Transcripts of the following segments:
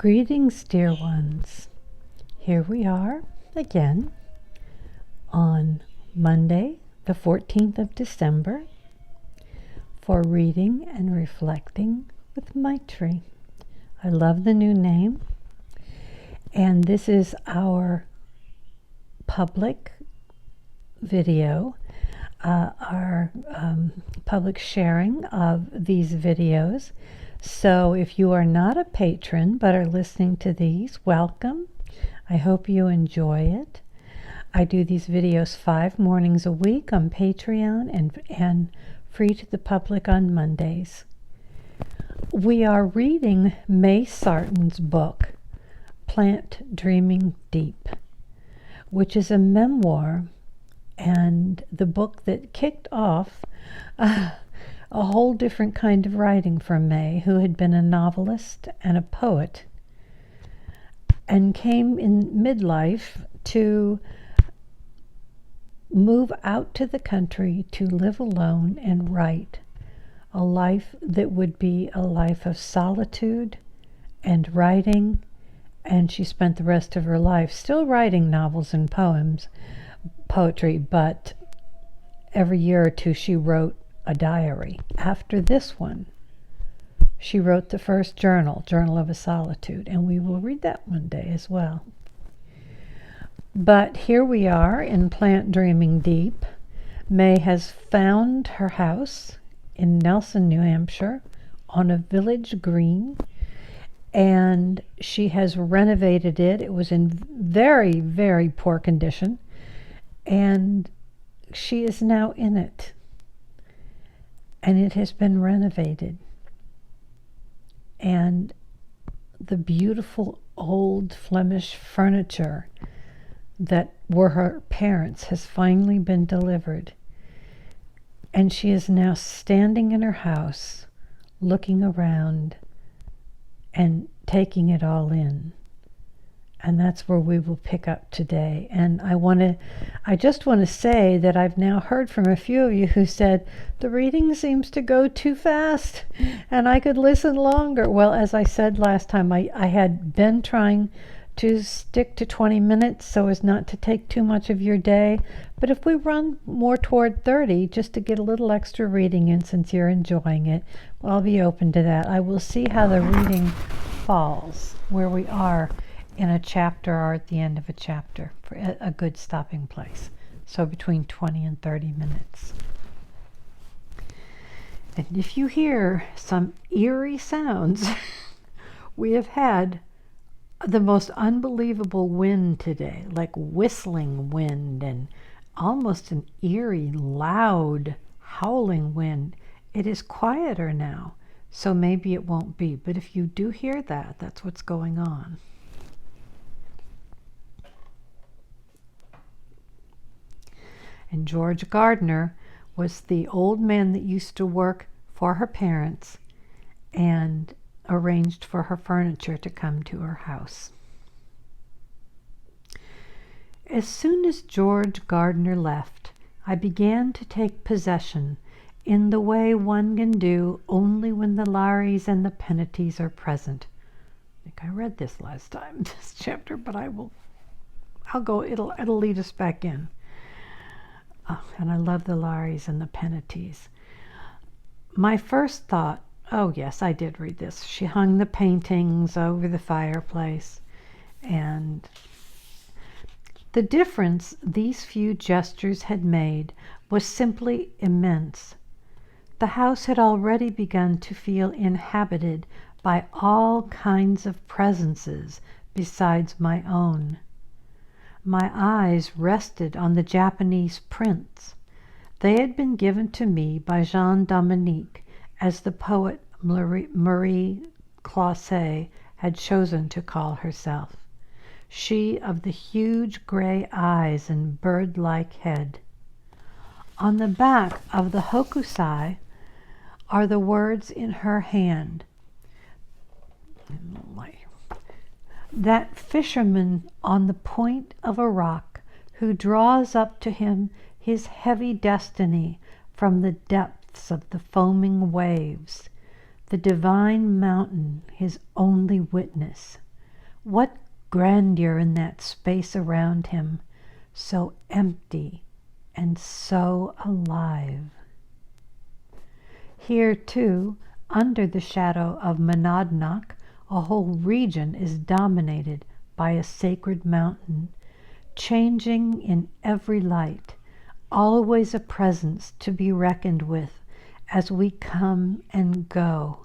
Greetings, dear ones. Here we are again on Monday, the 14th of December, for reading and reflecting with Maitri. I love the new name, and this is our public video, our public sharing of these videos. So if you are not a patron but are listening to these, welcome. I hope you enjoy it. I do these videos 5 mornings a week on Patreon and free to the public on Mondays. We are reading May Sarton's book, Plant Dreaming Deep, which is a memoir and the book that kicked off a whole different kind of writing for May, who had been a novelist and a poet and came in midlife to move out to the country to live alone and write a life that would be a life of solitude and writing. And she spent the rest of her life still writing novels and poetry, but every year or two she wrote a diary. After this one, she wrote the first Journal of a Solitude, and we will read that one day as well. But here we are in Plant Dreaming Deep. May has found her house in Nelson, New Hampshire, on a village green, and she has renovated it. It was in very, very poor condition, and she is now in it. And it has been renovated. And the beautiful old Flemish furniture that were her parents has finally been delivered. And she is now standing in her house, looking around and taking it all in. And that's where we will pick up today. And I just want to say that I've now heard from a few of you who said, the reading seems to go too fast and I could listen longer. Well, as I said last time, I had been trying to stick to 20 minutes so as not to take too much of your day. But if we run more toward 30, just to get a little extra reading in since you're enjoying it, well, I'll be open to that. I will see how the reading falls, where we are in a chapter or at the end of a chapter for a good stopping place. So between 20 and 30 minutes. And if you hear some eerie sounds, we have had the most unbelievable wind today, like whistling wind and almost an eerie, loud, howling wind. It is quieter now, so maybe it won't be. But if you do hear that, that's what's going on. And George Gardner was the old man that used to work for her parents and arranged for her furniture to come to her house. As soon as George Gardner left, I began to take possession in the way one can do only when the Lares and the Penates are present. I think I read this last time, this chapter, but I'll go, it'll lead us back in. Oh, and I love the Lares and the Penates. My first thought, oh yes, I did read this. She hung the paintings over the fireplace, and the difference these few gestures had made was simply immense. The house had already begun to feel inhabited by all kinds of presences besides my own. My eyes rested on the Japanese prints. They had been given to me by Jean Dominique, as the poet Marie Clauset had chosen to call herself, she of the huge gray eyes and bird-like head. On the back of the hokusai are the words in her hand. That fisherman on the point of a rock who draws up to him his heavy destiny from the depths of the foaming waves, the divine mountain his only witness, What grandeur in that space around him, so empty and so alive. Here, too, under the shadow of Monadnock, a whole region is dominated by a sacred mountain, changing in every light, always a presence to be reckoned with as we come and go.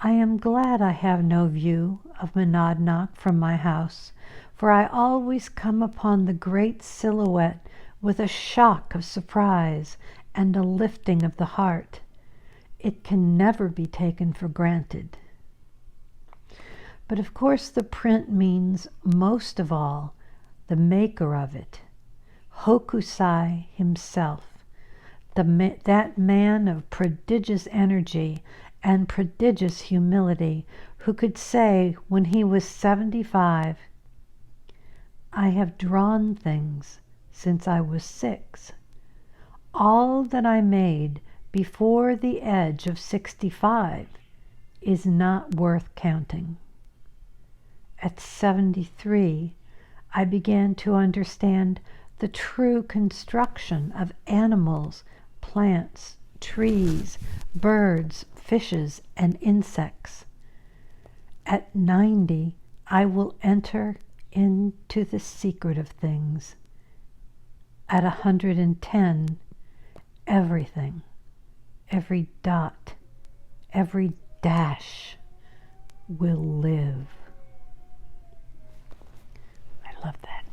I am glad I have no view of Monadnock from my house, for I always come upon the great silhouette with a shock of surprise and a lifting of the heart. It can never be taken for granted. But of course the print means most of all the maker of it, Hokusai himself, that man of prodigious energy and prodigious humility, who could say when he was 75, "I have drawn things since I was 6. All that I made before the edge of 65 is not worth counting." At 73, I began to understand the true construction of animals, plants, trees, birds, fishes, and insects. At 90, I will enter into the secret of things. At 110, everything, every dot, every dash will live. I love that.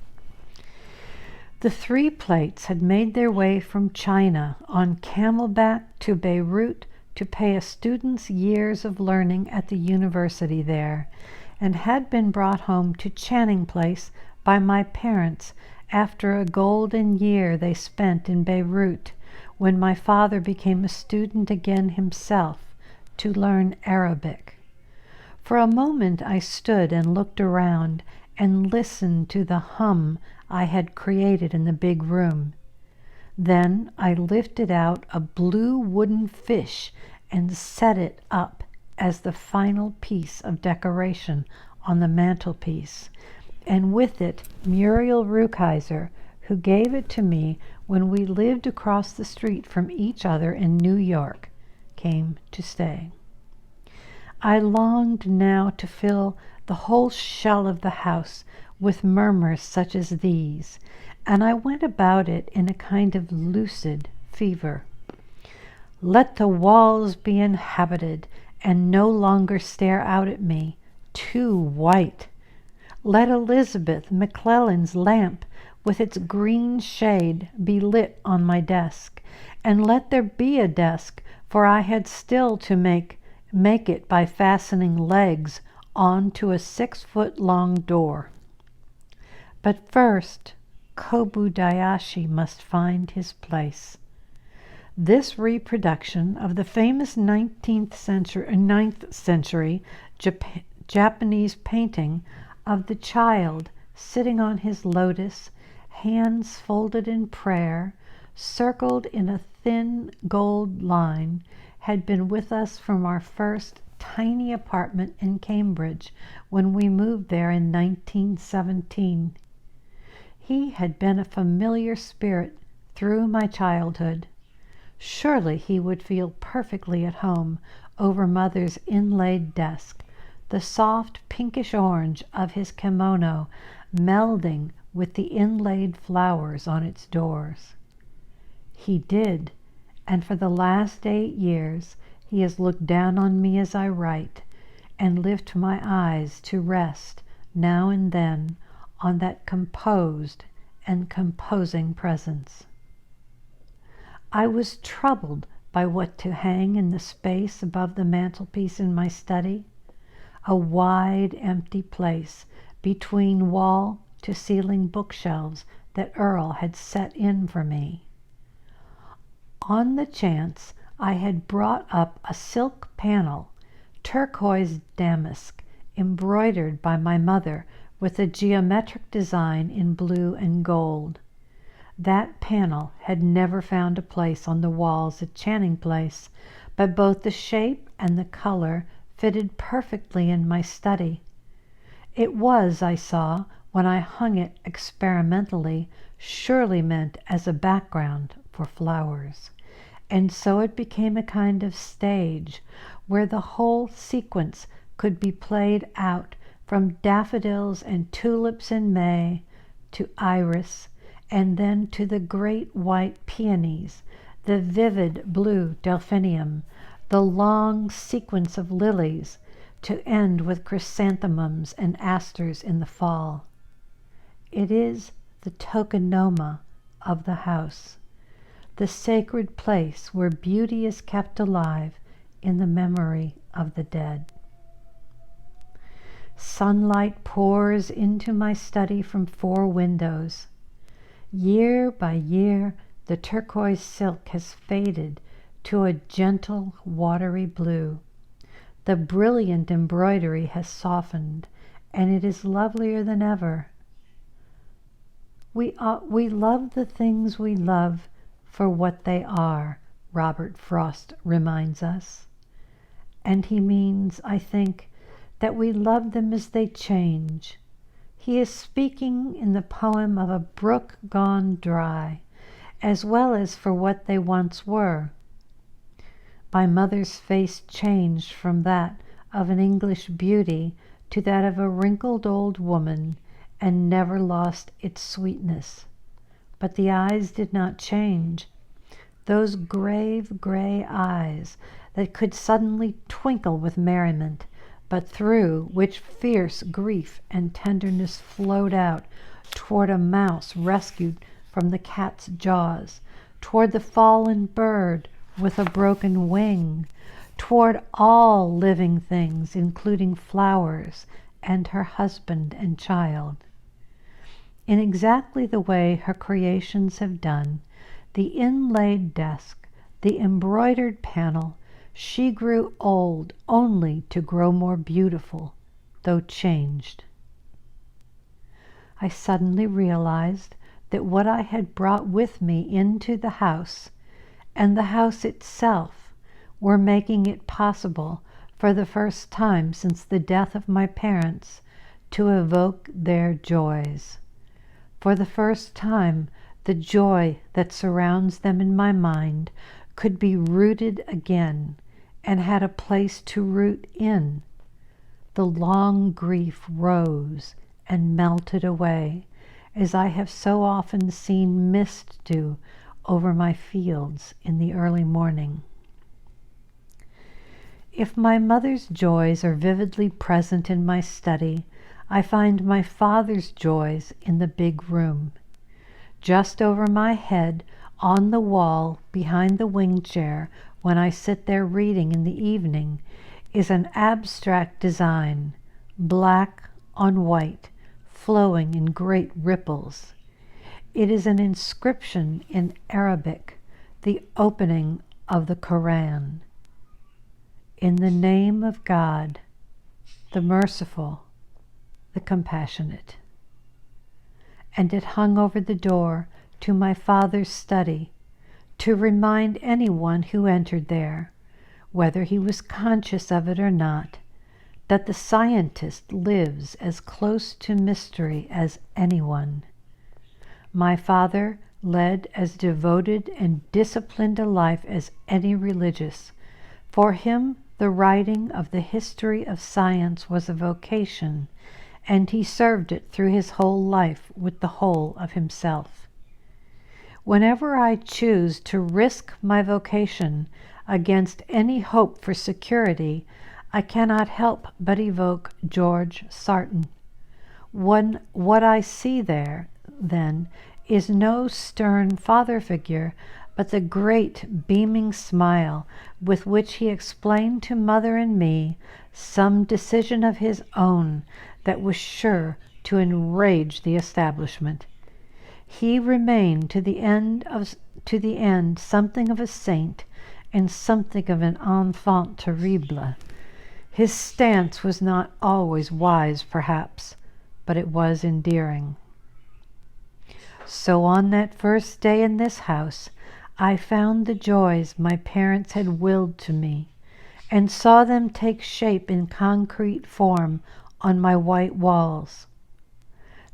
The 3 plates had made their way from China on camelback to Beirut to pay a student's years of learning at the university there, and had been brought home to Channing Place by my parents after a golden year they spent in Beirut, when my father became a student again himself to learn Arabic. For a moment I stood and looked around and listened to the hum I had created in the big room. Then I lifted out a blue wooden fish and set it up as the final piece of decoration on the mantelpiece, and with it Muriel Rukeyser, who gave it to me when we lived across the street from each other in New York, came to stay. I longed now to fill the whole shell of the house with murmurs such as these, and I went about it in a kind of lucid fever. Let the walls be inhabited and no longer stare out at me, too white. Let Elizabeth McClellan's lamp with its green shade be lit on my desk, and let there be a desk, for I had still to make it by fastening legs onto a 6-foot-long door. But first, Kobudayashi must find his place. This reproduction of the famous 9th century Japanese painting of the child sitting on his lotus, hands folded in prayer, circled in a thin gold line, had been with us from our first tiny apartment in Cambridge when we moved there in 1917. He had been a familiar spirit through my childhood. Surely he would feel perfectly at home over Mother's inlaid desk, the soft pinkish orange of his kimono melding with the inlaid flowers on its doors. He did, and for the last 8 years he has looked down on me as I write, and lift my eyes to rest now and then on that composed and composing presence. I was troubled by what to hang in the space above the mantelpiece in my study, a wide empty place between wall to ceiling bookshelves that Earl had set in for me. On the chance, I had brought up a silk panel, turquoise damask, embroidered by my mother with a geometric design in blue and gold. That panel had never found a place on the walls at Channing Place, but both the shape and the color fitted perfectly in my study. It was, I saw, when I hung it experimentally, surely meant as a background for flowers. And so it became a kind of stage where the whole sequence could be played out, from daffodils and tulips in May to iris, and then to the great white peonies, the vivid blue delphinium, the long sequence of lilies, to end with chrysanthemums and asters in the fall. It is the tokenoma of the house, the sacred place where beauty is kept alive in the memory of the dead. Sunlight pours into my study from 4 windows. Year by year, the turquoise silk has faded to a gentle, watery blue. The brilliant embroidery has softened, and it is lovelier than ever. We love the things we love for what they are, Robert Frost reminds us. And he means, I think, that we love them as they change. He is speaking in the poem of a brook gone dry, as well as for what they once were. My mother's face changed from that of an English beauty to that of a wrinkled old woman, and never lost its sweetness. But the eyes did not change. Those grave gray eyes that could suddenly twinkle with merriment, but through which fierce grief and tenderness flowed out toward a mouse rescued from the cat's jaws, toward the fallen bird with a broken wing, toward all living things, including flowers and her husband and child. In exactly the way her creations have done, the inlaid desk, the embroidered panel, she grew old only to grow more beautiful, though changed. I suddenly realized that what I had brought with me into the house, and the house itself, were making it possible, for the first time since the death of my parents, to evoke their joys. For the first time, the joy that surrounds them in my mind could be rooted again, and had a place to root in. The long grief rose and melted away, as I have so often seen mist do over my fields in the early morning. If my mother's joys are vividly present in my study, I find my father's joys in the big room. Just over my head, on the wall behind the wing chair, when I sit there reading in the evening, is an abstract design, black on white, flowing in great ripples. It is an inscription in Arabic, the opening of the Koran. In the name of God, the merciful, the compassionate. And it hung over the door to my father's study, to remind anyone who entered there, whether he was conscious of it or not, that the scientist lives as close to mystery as anyone. My father led as devoted and disciplined a life as any religious. For him, the writing of the history of science was a vocation, and he served it through his whole life with the whole of himself. Whenever I choose to risk my vocation against any hope for security, I cannot help but evoke George Sarton. What I see there, then, is no stern father figure, but the great beaming smile with which he explained to mother and me some decision of his own that was sure to enrage the establishment. He remained to the end something of a saint and something of an enfant terrible. His stance was not always wise, perhaps, but it was endearing. So on that first day in this house, I found the joys my parents had willed to me, and saw them take shape in concrete form on my white walls.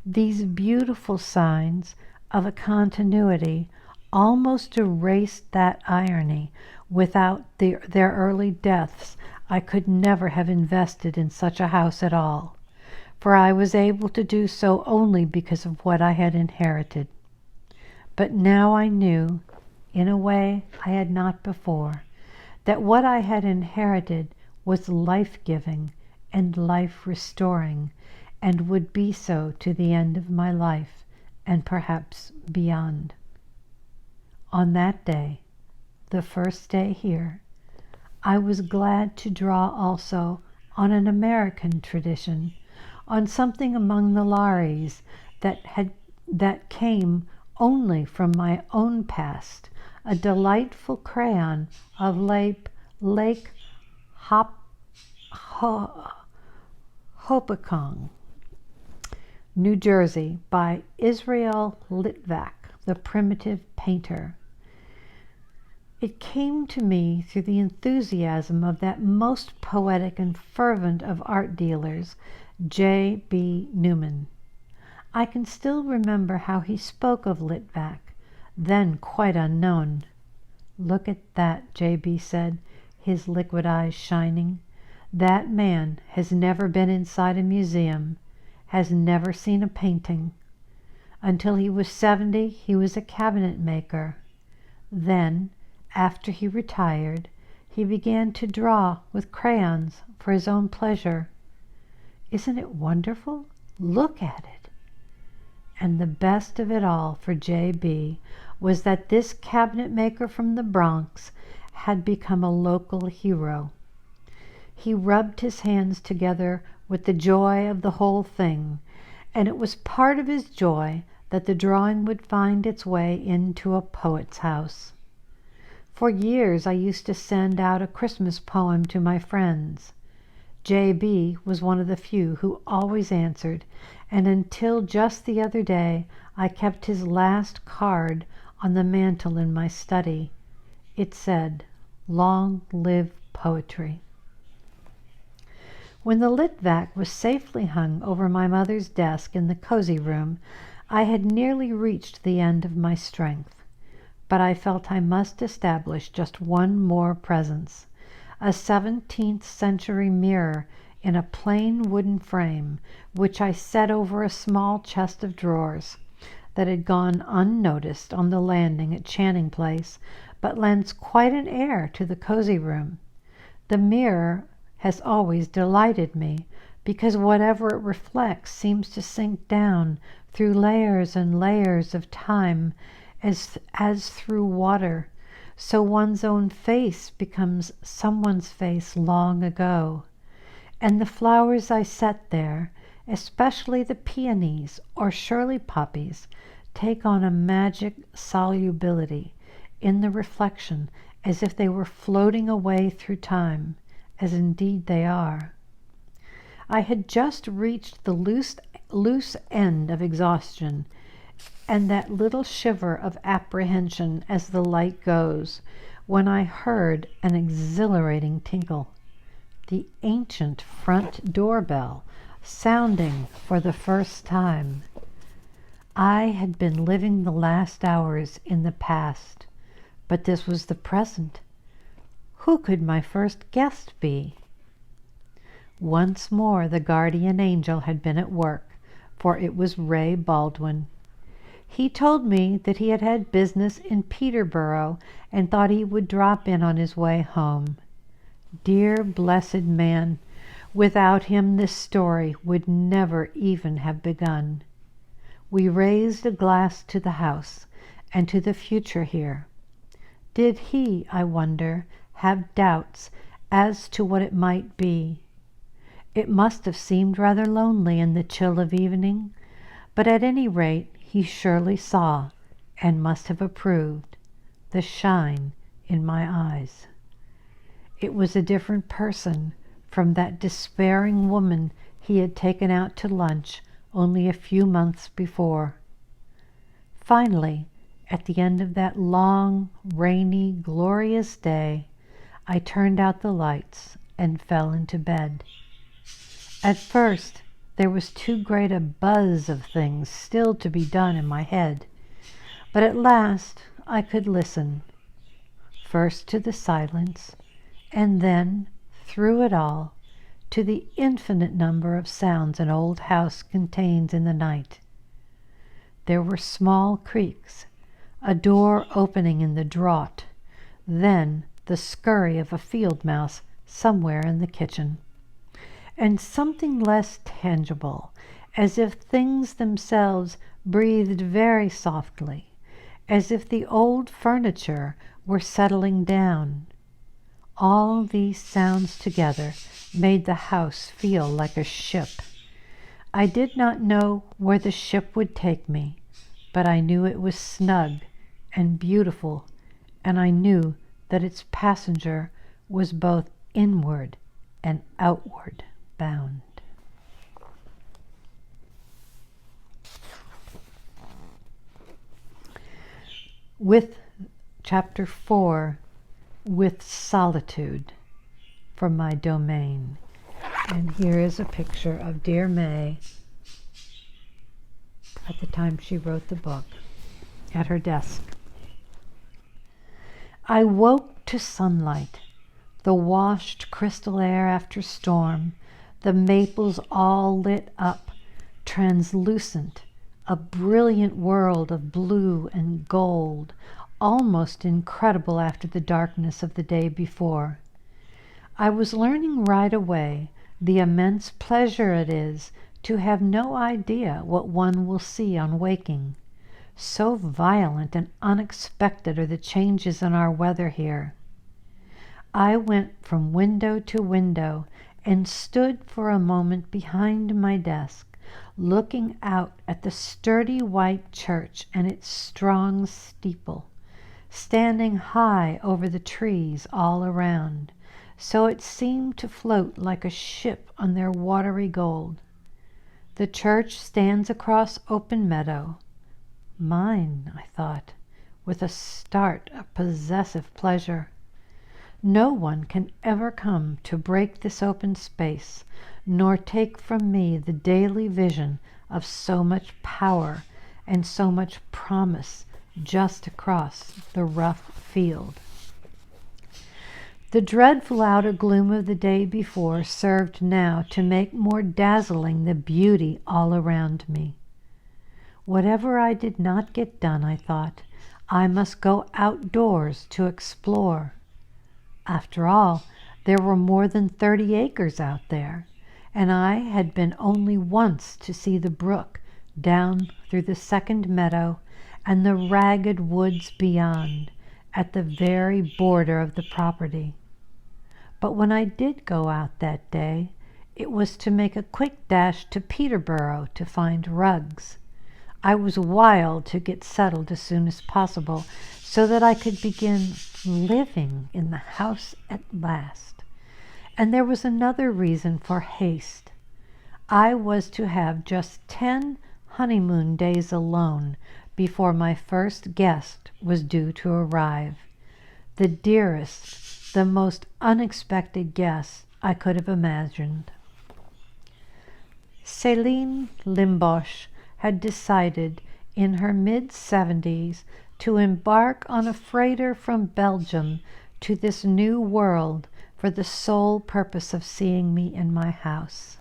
These beautiful signs of a continuity almost erased that irony. Without their early deaths, I could never have invested in such a house at all, for I was able to do so only because of what I had inherited. But now I knew, in a way I had not before, that what I had inherited was life-giving and life-restoring, and would be so to the end of my life, and perhaps beyond. On that day, the first day here, I was glad to draw also on an American tradition, on something among the Lares that came only from my own past, a delightful crayon of Lake Hopatcong, New Jersey, by Israel Litvak, the primitive painter. It came to me through the enthusiasm of that most poetic and fervent of art dealers, J.B. Newman. I can still remember how he spoke of Litvak, then quite unknown. "Look at that," J.B. said, his liquid eyes shining. "That man has never been inside a museum, has never seen a painting. Until he was 70, he was a cabinet maker. Then, after he retired, he began to draw with crayons for his own pleasure. Isn't it wonderful? Look at it." And the best of it all for J.B. was that this cabinet maker from the Bronx had become a local hero. He rubbed his hands together with the joy of the whole thing, and it was part of his joy that the drawing would find its way into a poet's house. For years I used to send out a Christmas poem to my friends. J.B. was one of the few who always answered, and until just the other day I kept his last card on the mantel in my study. It said, "Long live poetry." When the Litvak was safely hung over my mother's desk in the cozy room, I had nearly reached the end of my strength. But I felt I must establish just one more presence, a 17th century mirror in a plain wooden frame, which I set over a small chest of drawers that had gone unnoticed on the landing at Channing Place, but lends quite an air to the cozy room. The mirror has always delighted me, because whatever it reflects seems to sink down through layers and layers of time as through water, so one's own face becomes someone's face long ago. And the flowers I set there, especially the peonies or Shirley poppies, take on a magic solubility in the reflection, as if they were floating away through time, as indeed they are. I had just reached the loose end of exhaustion, and that little shiver of apprehension as the light goes, when I heard an exhilarating tinkle, the ancient front doorbell sounding for the first time. I had been living the last hours in the past, but this was the present. Who could my first guest be? Once more the guardian angel had been at work, for it was Ray Baldwin. He told me that he had had business in Peterborough and thought he would drop in on his way home. Dear blessed man, without him this story would never even have begun. We raised a glass to the house and to the future here. Did he, I wonder, have doubts as to what it might be? It must have seemed rather lonely in the chill of evening, but at any rate he surely saw, and must have approved, the shine in my eyes. It was a different person from that despairing woman he had taken out to lunch only a few months before. Finally, at the end of that long, rainy, glorious day, I turned out the lights and fell into bed. At first, There was too great a buzz of things still to be done in my head. But at last I could listen, first to the silence, and then, through it all, to the infinite number of sounds an old house contains in the night. There were small creaks, a door opening in the draught, then the scurry of a field mouse somewhere in the kitchen, and something less tangible, as if things themselves breathed very softly, as if the old furniture were settling down. All these sounds together made the house feel like a ship. I did not know where the ship would take me, but I knew it was snug and beautiful, and I knew that its passenger was both inward and outward bound. With Chapter 4, With Solitude, from my domain. And here is a picture of dear May at the time she wrote the book, at her desk. I woke to sunlight, the washed crystal air after storm, the maples all lit up, translucent, a brilliant world of blue and gold, almost incredible after the darkness of the day before. I was learning right away the immense pleasure it is to have no idea what one will see on waking. So violent and unexpected are the changes in our weather here. I went from window to window and stood for a moment behind my desk, looking out at the sturdy white church and its strong steeple, standing high over the trees all around, so it seemed to float like a ship on their watery gold. The church stands across open meadow. Mine, I thought, with a start of possessive pleasure. No one can ever come to break this open space, nor take from me the daily vision of so much power and so much promise just across the rough field. The dreadful outer gloom of the day before served now to make more dazzling the beauty all around me. Whatever I did not get done, I thought, I must go outdoors to explore. After all, there were more than 30 acres out there, and I had been only once to see the brook down through the second meadow and the ragged woods beyond, at the very border of the property. But when I did go out that day, it was to make a quick dash to Peterborough to find rugs. I was wild to get settled as soon as possible, so that I could begin living in the house at last. And there was another reason for haste. I was to have just 10 honeymoon days alone before my first guest was due to arrive. The dearest, the most unexpected guest I could have imagined. Céline Limbosch had decided in her mid-70s to embark on a freighter from Belgium to this new world for the sole purpose of seeing me in my house.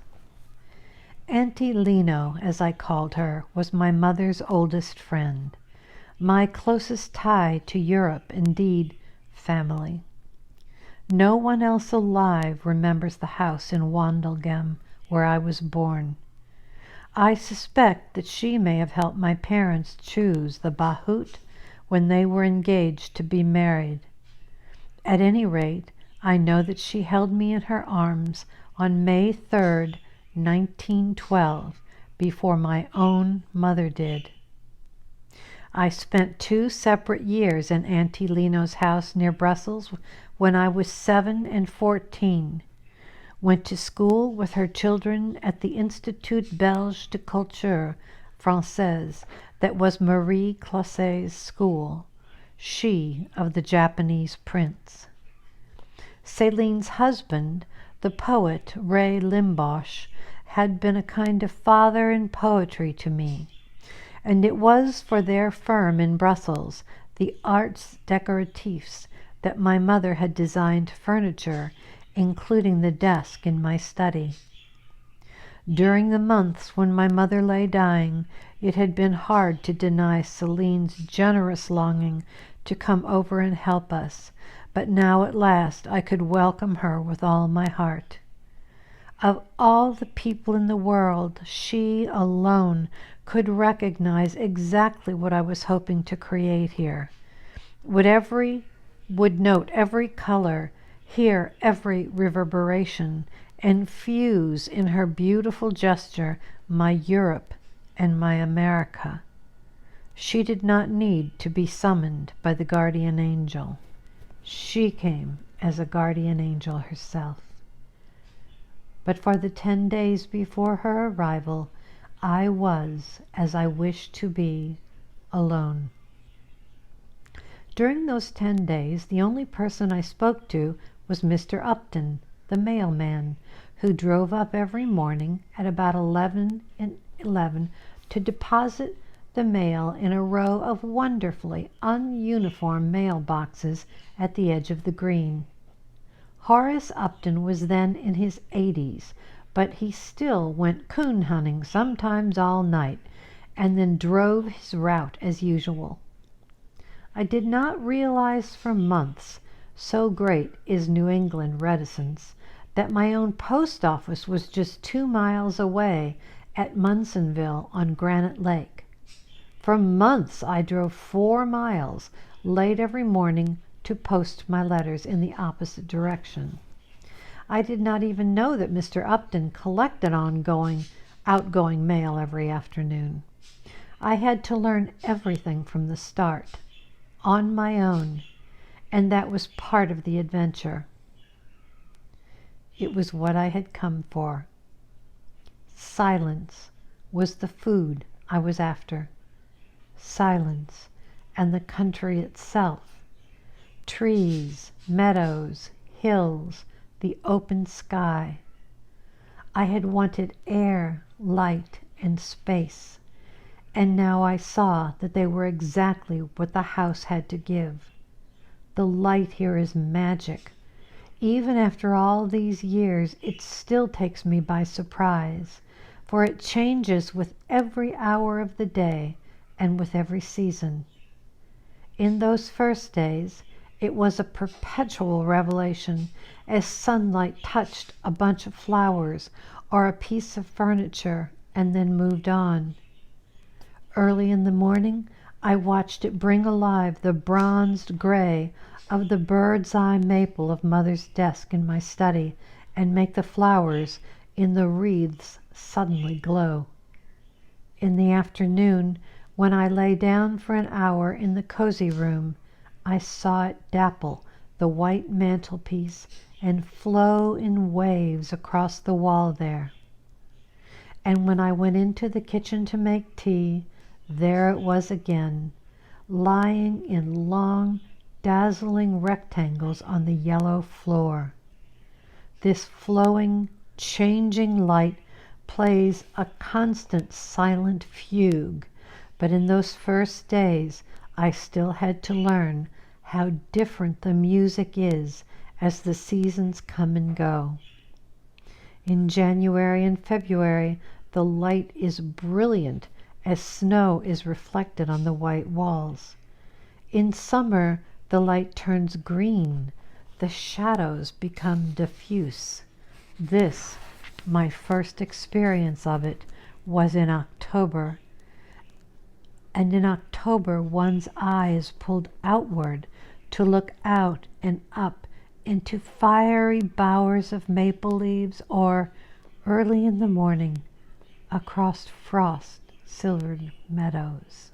Auntie Lino, as I called her, was my mother's oldest friend, my closest tie to Europe, indeed, family. No one else alive remembers the house in Wandelgem where I was born. I suspect that she may have helped my parents choose the Bahut when they were engaged to be married. At any rate, I know that she held me in her arms on May 3rd, 1912, before my own mother did. I spent 2 separate years in Auntie Lino's house near Brussels when I was 7 and 14. Went to school with her children at the Institut Belge de Culture Française that was Marie Clauset's school, she of the Japanese prince. Céline's husband, the poet Ray Limbosch, had been a kind of father in poetry to me, and it was for their firm in Brussels, the Arts Décoratifs, that my mother had designed furniture, including the desk in my study. During the months when my mother lay dying, it had been hard to deny Celine's generous longing to come over and help us, but now at last I could welcome her with all my heart. Of all the people in the world, she alone could recognize exactly what I was hoping to create here, would note every color, hear every reverberation, and fuse in her beautiful gesture my Europe and my America. She did not need to be summoned by the guardian angel. She came as a guardian angel herself. But for the 10 days before her arrival, I was, as I wished to be, alone. During those 10 days, the only person I spoke to was Mr. Upton, the mailman, who drove up every morning at about 11 to deposit the mail in a row of wonderfully ununiform mail boxes at the edge of the green. Horace Upton was then in his 80s, but he still went coon hunting sometimes all night, and then drove his route as usual. I did not realize for months, so great is New England reticence, that my own post office was just 2 miles away at Munsonville on Granite Lake. For months I drove 4 miles late every morning to post my letters in the opposite direction. I did not even know that Mr. Upton collected outgoing mail every afternoon. I had to learn everything from the start, on my own, and that was part of the adventure. It was what I had come for. Silence was the food I was after. Silence and the country itself. Trees, meadows, hills, the open sky. I had wanted air, light, and space, and now I saw that they were exactly what the house had to give. The light here is magic. Even after all these years, it still takes me by surprise, for it changes with every hour of the day and with every season. In those first days, it was a perpetual revelation as sunlight touched a bunch of flowers or a piece of furniture and then moved on. Early in the morning, I watched it bring alive the bronzed gray of the bird's eye maple of Mother's desk in my study and make the flowers in the wreaths suddenly glow. In the afternoon, when I lay down for an hour in the cozy room, I saw it dapple the white mantelpiece and flow in waves across the wall there. And when I went into the kitchen to make tea, there it was again, lying in long, dazzling rectangles on the yellow floor. This flowing, changing light plays a constant silent fugue, but in those first days I still had to learn how different the music is as the seasons come and go. In January and February, the light is brilliant as snow is reflected on the white walls. In summer, the light turns green. The shadows become diffuse. This, my first experience of it, was in October. And in October, one's eye is pulled outward to look out and up into fiery bowers of maple leaves, or early in the morning across frost-silvered meadows.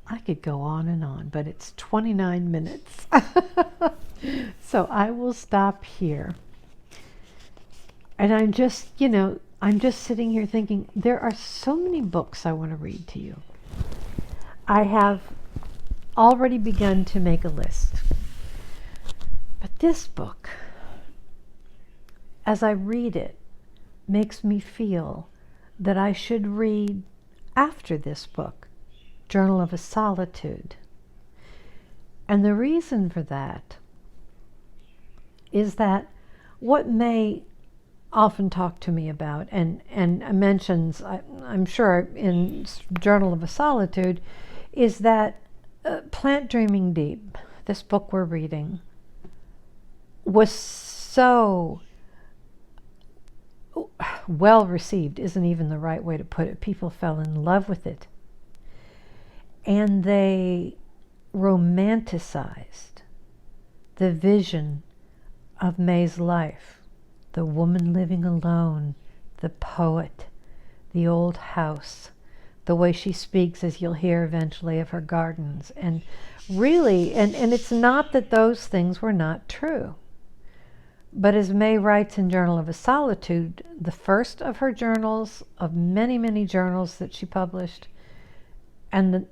I could go on, but it's 29 minutes. So I will stop here. And I'm just sitting here thinking, there are so many books I want to read to you. I have already begun to make a list. But this book, as I read it, makes me feel that I should read after this book, Journal of a Solitude. And the reason for that is that what May often talked to me about and mentions, I'm sure, in Journal of a Solitude, is that Plant Dreaming Deep, this book we're reading, was so well received, isn't even the right way to put it. People fell in love with it. And they romanticized the vision of May's life, the woman living alone, the poet, the old house, the way she speaks, as you'll hear eventually, of her gardens. And really, and it's not that those things were not true. But as May writes in Journal of a Solitude, the first of her journals, of many, many journals that she published, and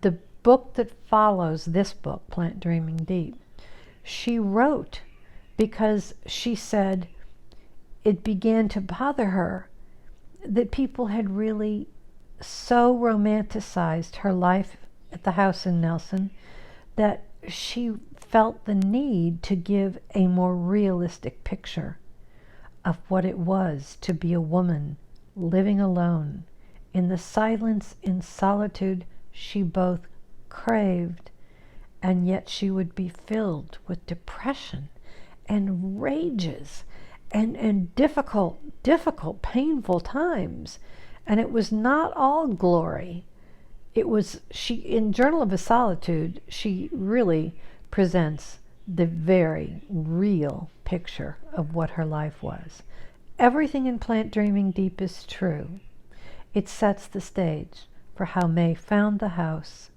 the book that follows this book, Plant Dreaming Deep, she wrote because she said it began to bother her that people had really so romanticized her life at the house in Nelson that she felt the need to give a more realistic picture of what it was to be a woman living alone in the silence, in solitude she both craved, and yet she would be filled with depression and rages and difficult, painful times. And it was not all glory. It was, in Journal of a Solitude, she really presents the very real picture of what her life was. Everything in Plant Dreaming Deep is true. It sets the stage for how May found the house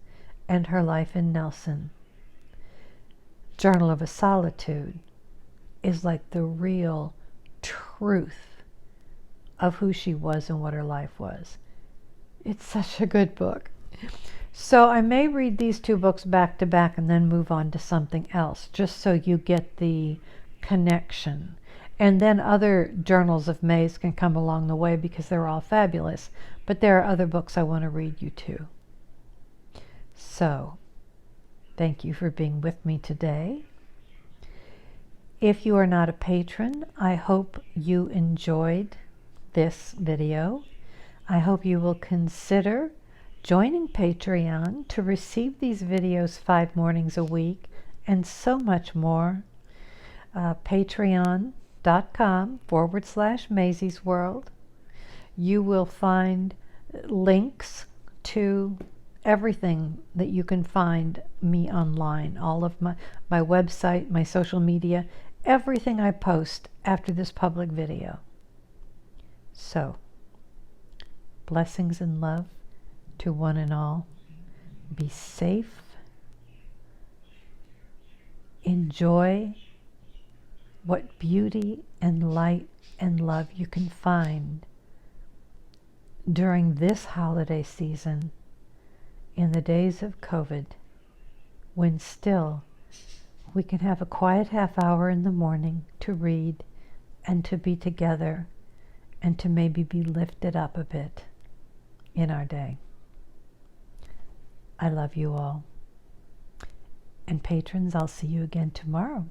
and her life in Nelson. Journal of a Solitude is like the real truth of who she was and what her life was. It's such a good book. So I may read these two books back to back and then move on to something else, just so you get the connection. And then other journals of May's can come along the way because they're all fabulous. But there are other books I want to read you too. So, thank you for being with me today. If you are not a patron, I hope you enjoyed this video. I hope you will consider joining Patreon to receive these videos 5 mornings a week and so much more. Patreon.com/Maisie's World. You will find links to everything that you can find me online, all of my website, my social media, everything I post after this public video. So, blessings and love to one and all. Be safe. Enjoy what beauty and light and love you can find during this holiday season in the days of COVID, when still we can have a quiet half hour in the morning to read and to be together and to maybe be lifted up a bit in our day. I love you all. And patrons, I'll see you again tomorrow.